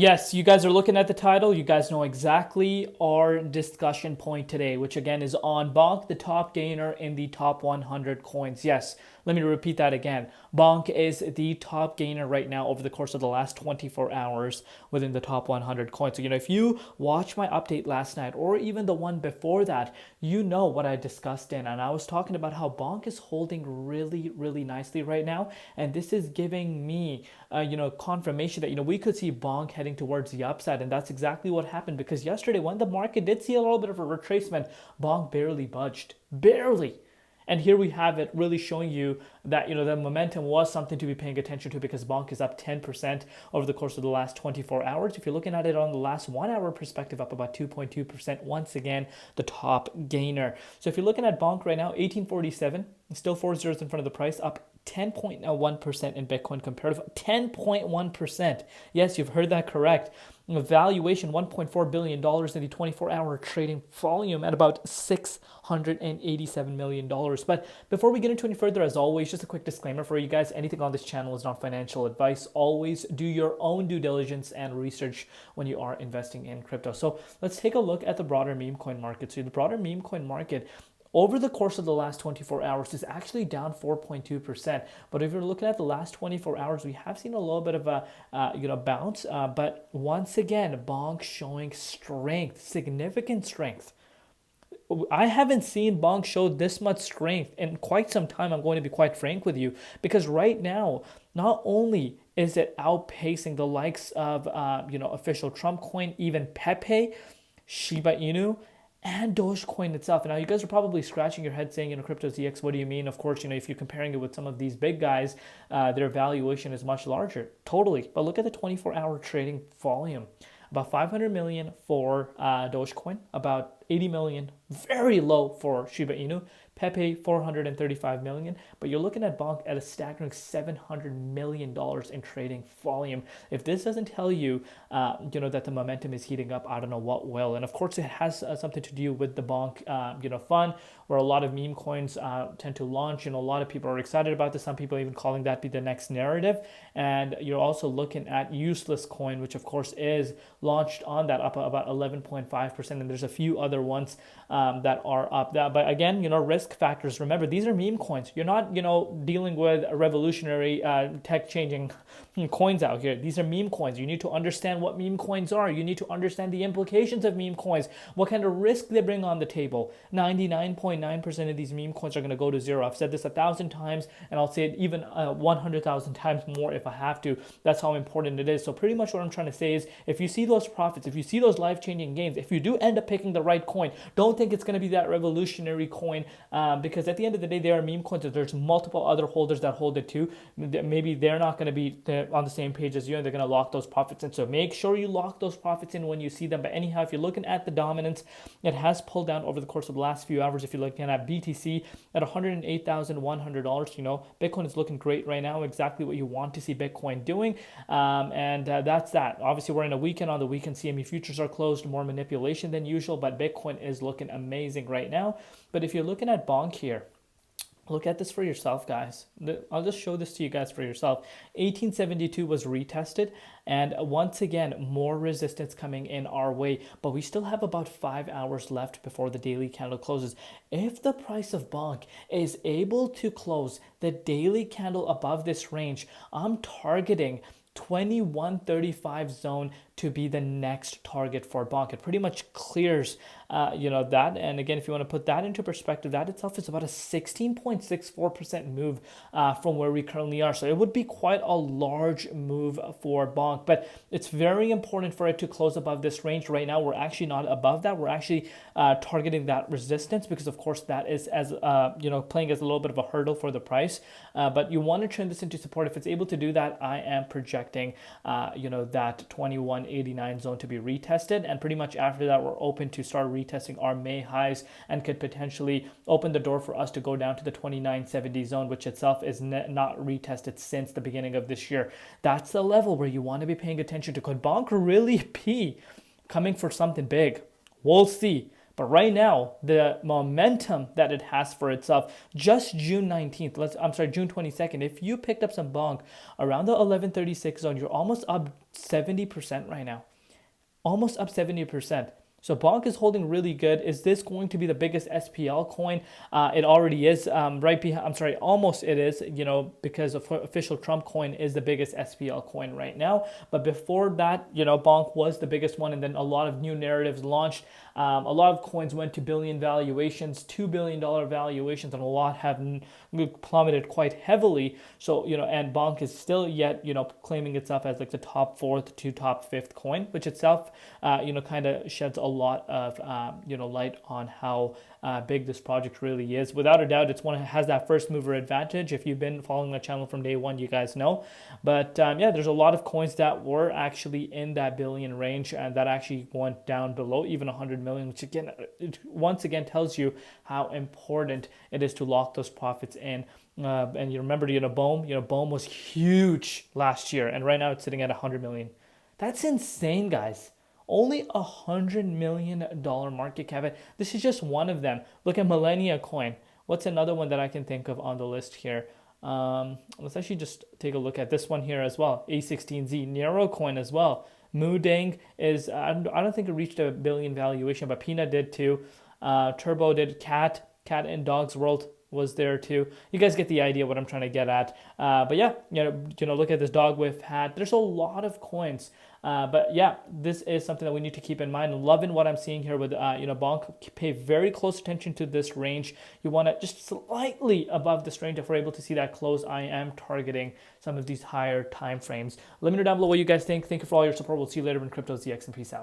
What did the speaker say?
Yes, you guys are looking at the title. You guys know exactly our discussion point today, which again is on Bonk, the top gainer in the top 100 coins. Yes, let me repeat that again. Bonk is the top gainer right now over the course of the last 24 hours within the top 100 coins. So, if you watch my update last night or even the one before that, you know what I discussed in. And I was talking about how Bonk is holding really, really nicely right now. And this is giving me, confirmation that, we could see Bonk heading towards the upside, and that's exactly what happened because yesterday when the market did see a little bit of a retracement, Bonk barely budged, barely. And here we have it really showing you that the momentum was something to be paying attention to because Bonk is up 10% over the course of the last 24 hours. If you're looking at it on the last 1 hour perspective, up about 2.2%. Once again, the top gainer. So if you're looking at Bonk right now, 1847, still 4 zeros in front of the price, up 10.1% in Bitcoin comparative. 10.1%. Yes, you've heard that correct. Valuation $1.4 billion in the 24-hour trading volume at about $687 million. But before we get into any further, as always, just a quick disclaimer for you guys. Anything on this channel is not financial advice. Always do your own due diligence and research when you are investing in crypto. So let's take a look at the broader meme coin market. So the broader meme coin market over the course of the last 24 hours is actually down 4.2%. But if you're looking at the last 24 hours, we have seen a little bit of a bounce. But once again, Bonk showing strength, significant strength. I haven't seen Bonk show this much strength in quite some time. I'm going to be quite frank with you, because right now, not only is it outpacing the likes of official Trump coin, even Pepe, Shiba Inu, and Dogecoin itself. Now, you guys are probably scratching your head saying, Crypto ZX, what do you mean? Of course, if you're comparing it with some of these big guys, their valuation is much larger. Totally. But look at the 24-hour trading volume. About 500 million for Dogecoin, about 80 million, very low for Shiba Inu, Pepe 435 million, but you're looking at Bonk at a staggering $700 million in trading volume. If this doesn't tell you, that the momentum is heating up, I don't know what will. And of course, it has something to do with the Bonk, fund, where a lot of meme coins tend to launch. A lot of people are excited about this. Some people even calling that be the next narrative. And you're also looking at useless coin, which of course is launched on that, up about 11.5%. And there's a few other ones that are up. But again, risk factors. Remember, these are meme coins. You're not, dealing with a revolutionary tech changing coins out here. These are meme coins. You need to understand what meme coins are. You need to understand the implications of meme coins, what kind of risk they bring on the table. 99.9% of these meme coins are going to go to zero. I've said this 1,000 times, and I'll say it even 100,000 times more if I have to. That's how important it is. So pretty much what I'm trying to say is, if you see those profits, if you see those life-changing gains, if you do end up picking the right coin, don't think it's going to be that revolutionary coin, because at the end of the day, they are meme coins. There's multiple other holders that hold it too. Maybe they're not going to be on the same page as you, and they're going to lock those profits in. So make sure you lock those profits in when you see them. But anyhow, if you're looking at the dominance, it has pulled down over the course of the last few hours. If you're looking at BTC at $108,100, Bitcoin is looking great right now, exactly what you want to see Bitcoin doing. And that's that. Obviously, we're in a weekend. On the weekend, CME futures are closed, more manipulation than usual, but Bitcoin is looking amazing right now. But if you're looking at Bonk here, look at this for yourself, guys. I'll just show this to you guys for yourself. 1872 was retested, and once again, more resistance coming in our way. But we still have about 5 hours left before the daily candle closes. If the price of Bonk is able to close the daily candle above this range, I'm targeting 2135 zone to be the next target for Bonk. It pretty much clears that. And again, if you want to put that into perspective, that itself is about a 16.64% move from where we currently are. So it would be quite a large move for Bonk, but it's very important for it to close above this range. Right now, we're actually not above that. We're actually targeting that resistance, because of course that is as playing as a little bit of a hurdle for the price. But you want to turn this into support. If it's able to do that, I am projecting that 2189 zone to be retested, and pretty much after that, we're open to start retesting our May highs, and could potentially open the door for us to go down to the 2970 zone, which itself is not retested since the beginning of this year. That's the level where you want to be paying attention to. Could Bonk really be coming for something big? We'll see. But right now, the momentum that it has for itself, just June 19th, June 22nd, if you picked up some bonk around the 1136 zone, you're almost up 70% right now. Almost up 70%. So Bonk is holding really good. Is this going to be the biggest SPL coin? It already is. Almost it is, because official Trump coin is the biggest SPL coin right now. But before that, Bonk was the biggest one, and then a lot of new narratives launched. A lot of coins went to billion valuations, $2 billion valuations, and a lot have plummeted quite heavily. So, and Bonk is still yet, claiming itself as like the top fourth to top fifth coin, which itself, kind of sheds a lot of, light on how big this project really is. Without a doubt, it's one that has that first mover advantage. If you've been following the channel from day one, you guys know. But there's a lot of coins that were actually in that billion range and that actually went down below even 100 million, which again, once again tells you how important it is to lock those profits in. And you remember, Boom was huge last year, and right now it's sitting at 100 million. That's insane, guys. Only $100 million market cap. This is just one of them. Look at Millennia Coin. What's another one that I can think of on the list here? Let's actually just take a look at this one here as well. A16Z, Nero Coin as well. Moodang is, I don't think it reached a billion valuation, but Peanut did too. Turbo did. Cat and Dogs World was there too. You guys get the idea what I'm trying to get at. But yeah, look at this dog with hat. There's a lot of coins. But yeah, this is something that we need to keep in mind. Loving what I'm seeing here with, Bonk. Pay very close attention to this range. You want to just slightly above this range. If we're able to see that close, I am targeting some of these higher time frames. Let me know down below what you guys think. Thank you for all your support. We'll see you later in Crypto ZX, and peace out.